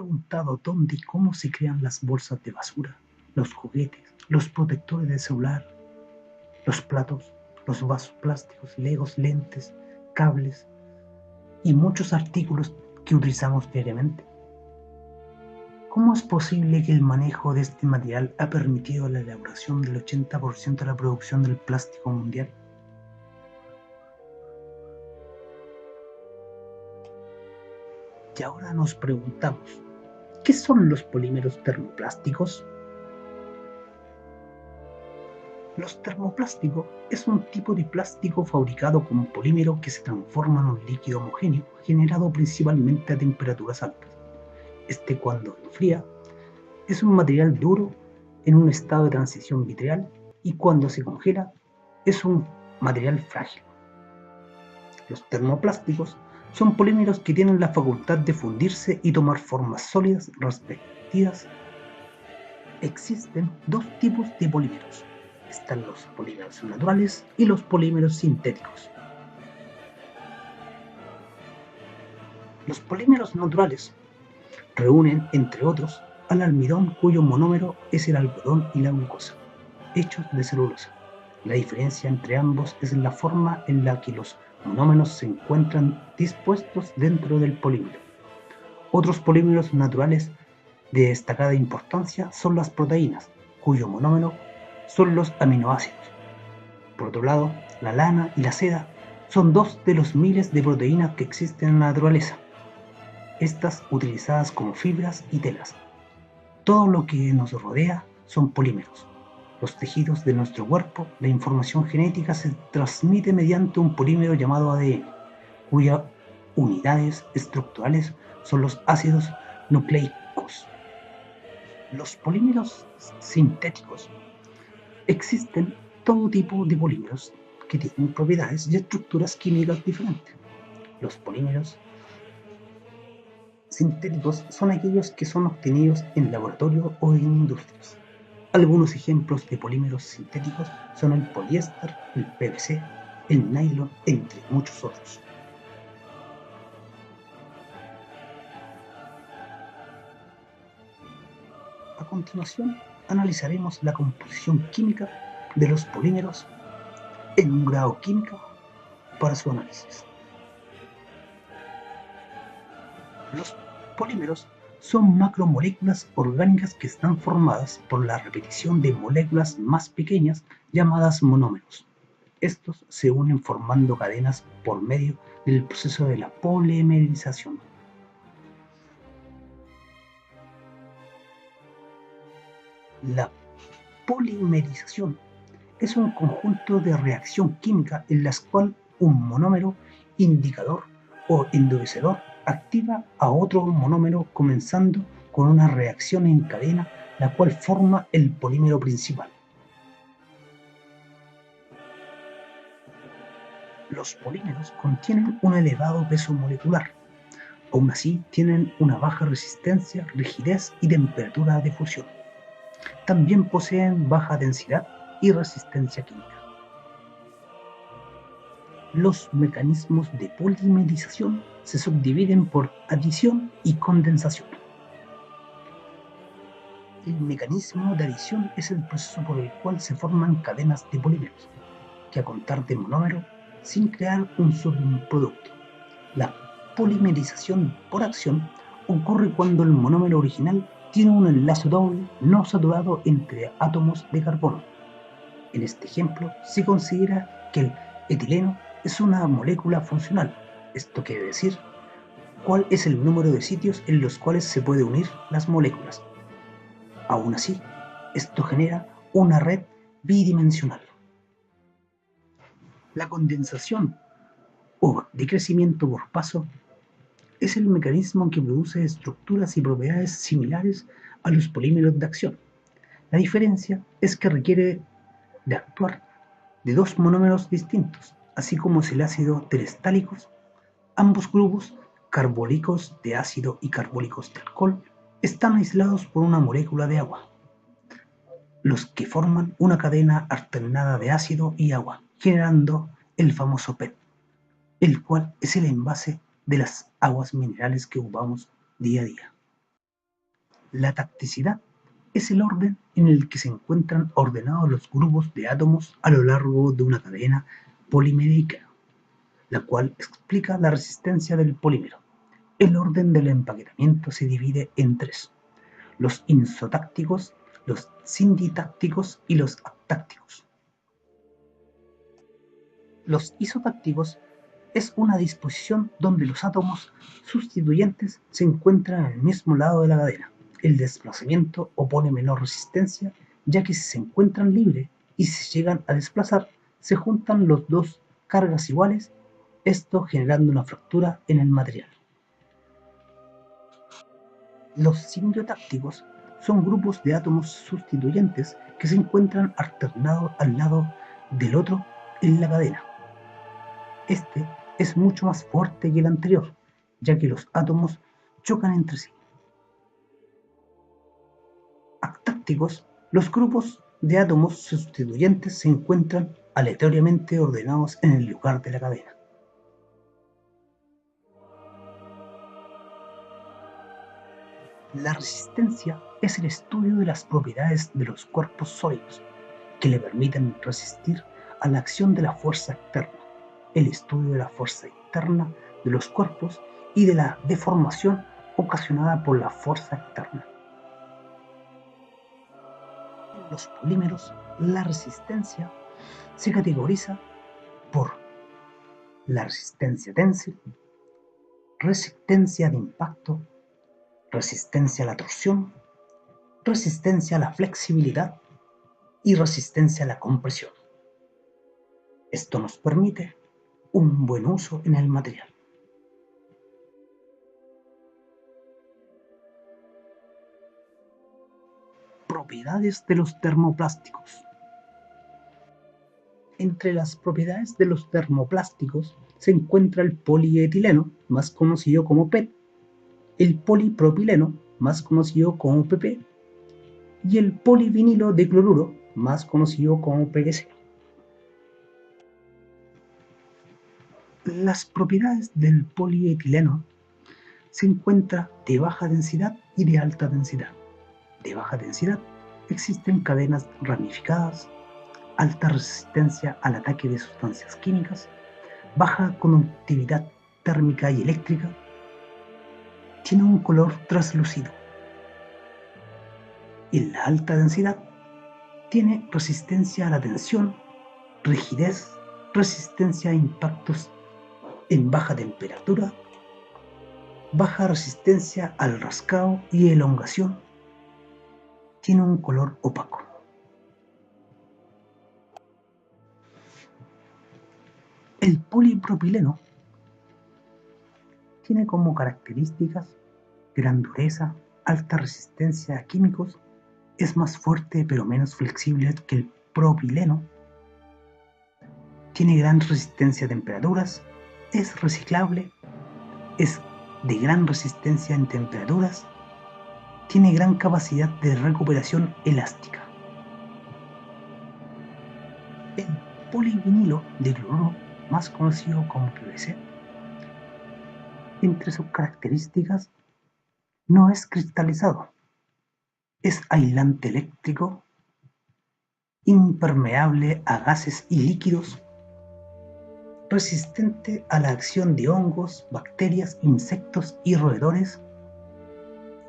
preguntado dónde y cómo se crean las bolsas de basura, los juguetes, los protectores de celular, los platos, los vasos plásticos, legos, lentes, cables y muchos artículos que utilizamos diariamente? ¿Cómo es posible que el manejo de este material ha permitido la elaboración del 80% de la producción del plástico mundial? Y ahora nos preguntamos, ¿qué son los polímeros termoplásticos? Los termoplásticos es un tipo de plástico fabricado con polímero que se transforma en un líquido homogéneo generado principalmente a temperaturas altas. Cuando enfría, es un material duro en un estado de transición vitreal y cuando se congela, es un material frágil. Los termoplásticos son polímeros que tienen la facultad de fundirse y tomar formas sólidas respectivas. Existen dos tipos de polímeros. Están los polímeros naturales y los polímeros sintéticos. Los polímeros naturales reúnen, entre otros, al almidón cuyo monómero es el algodón y la glucosa, hechos de celulosa. La diferencia entre ambos es la forma en la que los monómeros se encuentran dispuestos dentro del polímero. Otros polímeros naturales de destacada importancia son las proteínas, cuyo monómero son los aminoácidos. Por otro lado, la lana y la seda son dos de los miles de proteínas que existen en la naturaleza, estas utilizadas como fibras y telas. Todo lo que nos rodea son polímeros. Los tejidos de nuestro cuerpo, la información genética se transmite mediante un polímero llamado ADN, cuyas unidades estructurales son los ácidos nucleicos. Los polímeros sintéticos. Existen todo tipo de polímeros que tienen propiedades y estructuras químicas diferentes. Los polímeros sintéticos son aquellos que son obtenidos en laboratorio o en industrias. Algunos ejemplos de polímeros sintéticos son el poliéster, el PVC, el nylon, entre muchos otros. A continuación, analizaremos la composición química de los polímeros en un grado químico para su análisis. Los polímeros son macromoléculas orgánicas que están formadas por la repetición de moléculas más pequeñas llamadas monómeros. Estos se unen formando cadenas por medio del proceso de la polimerización. La polimerización es un conjunto de reacción química en la cual un monómero indicador o endurecedor activa a otro monómero comenzando con una reacción en cadena la cual forma el polímero principal. Los polímeros contienen un elevado peso molecular, aún así tienen una baja resistencia, rigidez y temperatura de fusión. También poseen baja densidad y resistencia química. Los mecanismos de polimerización se subdividen por adición y condensación. El mecanismo de adición es el proceso por el cual se forman cadenas de polímeros, que a contar de monómero sin crear un subproducto. La polimerización por acción ocurre cuando el monómero original tiene un enlace doble no saturado entre átomos de carbono. En este ejemplo, se considera que el etileno es una molécula funcional. Esto quiere decir cuál es el número de sitios en los cuales se puede unir las moléculas. Aún así, esto genera una red bidimensional. La condensación o decrecimiento por paso es el mecanismo que produce estructuras y propiedades similares a los polímeros de acción. La diferencia es que requiere de actuar de dos monómeros distintos, así como el ácido terestálicos. Ambos grupos, carbólicos de ácido y carbólicos de alcohol, están aislados por una molécula de agua, los que forman una cadena alternada de ácido y agua, generando el famoso PET, el cual es el envase de las aguas minerales que ocupamos día a día. La tacticidad es el orden en el que se encuentran ordenados los grupos de átomos a lo largo de una cadena polimérica, la cual explica la resistencia del polímero. El orden del empaquetamiento se divide en tres: los isotácticos, los sinditácticos y los aptácticos. Los isotácticos es una disposición donde los átomos sustituyentes se encuentran en el mismo lado de la cadena. El desplazamiento opone menor resistencia, ya que si se encuentran libres y se llegan a desplazar, se juntan los dos cargas iguales, esto generando una fractura en el material. Los simbiotácticos son grupos de átomos sustituyentes que se encuentran alternados al lado del otro en la cadena. Este es mucho más fuerte que el anterior, ya que los átomos chocan entre sí. Aptácticos: los grupos de átomos sustituyentes se encuentran aleatoriamente ordenados en el lugar de la cadena. La resistencia es el estudio de las propiedades de los cuerpos sólidos que le permiten resistir a la acción de la fuerza externa, el estudio de la fuerza interna de los cuerpos y de la deformación ocasionada por la fuerza externa. En los polímeros, la resistencia se categoriza por la resistencia tensile, resistencia de impacto, resistencia a la torsión, resistencia a la flexibilidad y resistencia a la compresión. Esto nos permite un buen uso en el material. Propiedades de los termoplásticos. Entre las propiedades de los termoplásticos se encuentra el polietileno, más conocido como PET, el polipropileno, más conocido como PP, y el polivinilo de cloruro, más conocido como PVC. Las propiedades del polietileno se encuentran de baja densidad y de alta densidad. De baja densidad existen cadenas ramificadas, alta resistencia al ataque de sustancias químicas, baja conductividad térmica y eléctrica, tiene un color translúcido. En la alta densidad tiene resistencia a la tensión, rigidez, resistencia a impactos en baja temperatura, baja resistencia al rascado y elongación, tiene un color opaco. El polipropileno tiene como características gran dureza, alta resistencia a químicos, es más fuerte pero menos flexible que el propileno, tiene gran resistencia a temperaturas, es reciclable, es de gran resistencia en temperaturas, tiene gran capacidad de recuperación elástica. El polivinilo de cloruro, más conocido como PVC, entre sus características no es cristalizado, es aislante eléctrico, impermeable a gases y líquidos, resistente a la acción de hongos, bacterias, insectos y roedores,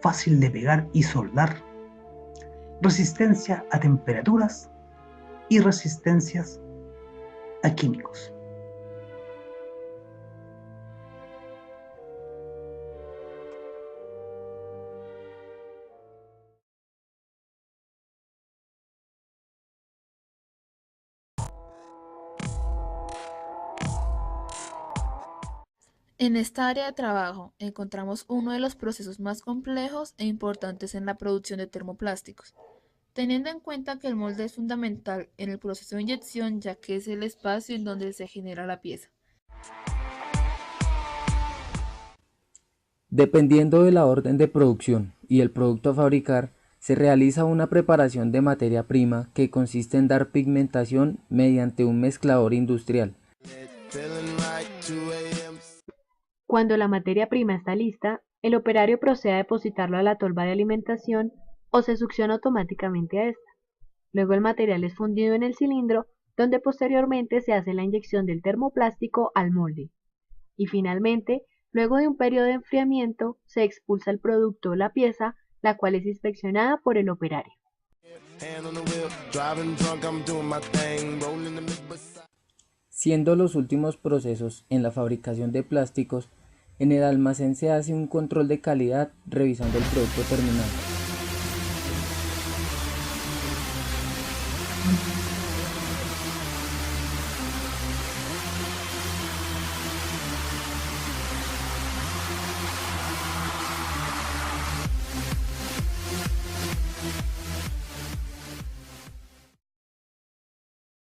fácil de pegar y soldar, resistencia a temperaturas y resistencias a químicos. En esta área de trabajo encontramos uno de los procesos más complejos e importantes en la producción de termoplásticos, teniendo en cuenta que el molde es fundamental en el proceso de inyección, ya que es el espacio en donde se genera la pieza. Dependiendo de la orden de producción y el producto a fabricar, se realiza una preparación de materia prima que consiste en dar pigmentación mediante un mezclador industrial. Cuando la materia prima está lista, El operario procede a depositarlo a la tolva de alimentación o se succiona automáticamente a esta. Luego el material es fundido en el cilindro, donde posteriormente se hace la inyección del termoplástico al molde. Y finalmente, luego de un periodo de enfriamiento, se expulsa el producto o la pieza, la cual es inspeccionada por el operario. Siendo los últimos procesos en la fabricación de plásticos, en el almacén se hace un control de calidad revisando el producto terminado.